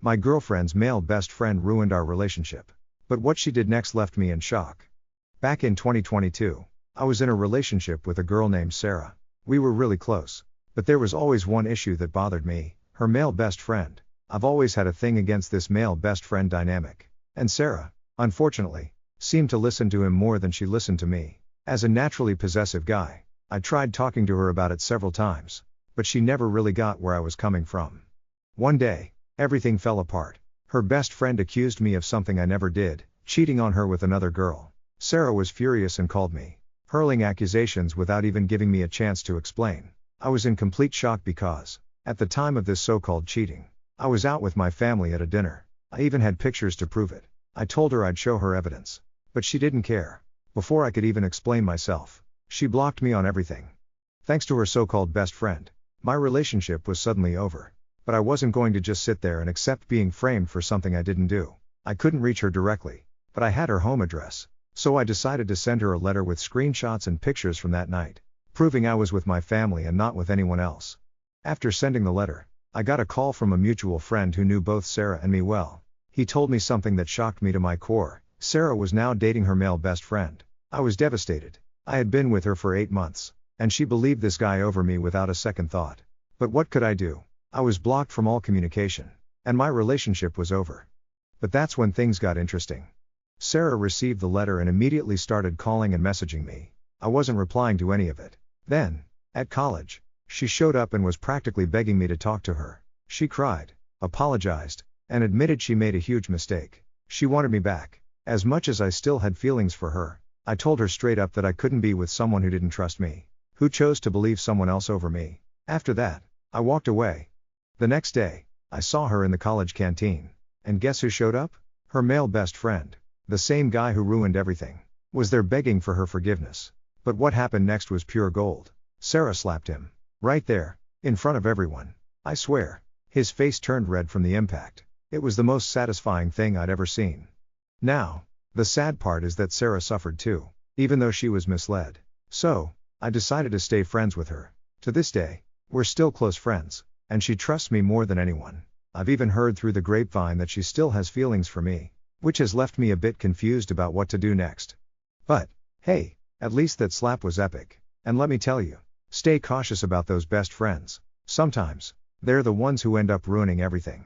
My girlfriend's male best friend ruined our relationship. But what she did next left me in shock. Back in 2022, I was in a relationship with a girl named Sara. We were really close. But there was always one issue that bothered me, her male best friend. I've always had a thing against this male best friend dynamic. And Sara, unfortunately, seemed to listen to him more than she listened to me. As a naturally possessive guy, I tried talking to her about it several times, but she never really got where I was coming from. One day, everything fell apart. Her best friend accused me of something I never did, cheating on her with another girl. Sara was furious and called me, hurling accusations without even giving me a chance to explain. I was in complete shock because, at the time of this so-called cheating, I was out with my family at a dinner. I even had pictures to prove it. I told her I'd show her evidence. But she didn't care. Before I could even explain myself, she blocked me on everything. Thanks to her so-called best friend, my relationship was suddenly over. But I wasn't going to just sit there and accept being framed for something I didn't do. I couldn't reach her directly, but I had her home address. So I decided to send her a letter with screenshots and pictures from that night, proving I was with my family and not with anyone else. After sending the letter, I got a call from a mutual friend who knew both Sara and me well. He told me something that shocked me to my core. Sara was now dating her male best friend. I was devastated. I had been with her for 8 months, and she believed this guy over me without a second thought. But what could I do? I was blocked from all communication, and my relationship was over. But that's when things got interesting. Sara received the letter and immediately started calling and messaging me. I wasn't replying to any of it. Then, at college, she showed up and was practically begging me to talk to her. She cried, apologized, and admitted she made a huge mistake. She wanted me back. As much as I still had feelings for her, I told her straight up that I couldn't be with someone who didn't trust me, who chose to believe someone else over me. After that, I walked away. The next day, I saw her in the college canteen. And guess who showed up? Her male best friend. The same guy who ruined everything. Was there begging for her forgiveness. But what happened next was pure gold. Sara slapped him. Right there, in front of everyone. I swear. His face turned red from the impact. It was the most satisfying thing I'd ever seen. Now, the sad part is that Sara suffered too, even though she was misled. So, I decided to stay friends with her. To this day, we're still close friends, and she trusts me more than anyone. I've even heard through the grapevine that she still has feelings for me, which has left me a bit confused about what to do next. But, hey, at least that slap was epic. And let me tell you, stay cautious about those best friends. Sometimes, they're the ones who end up ruining everything.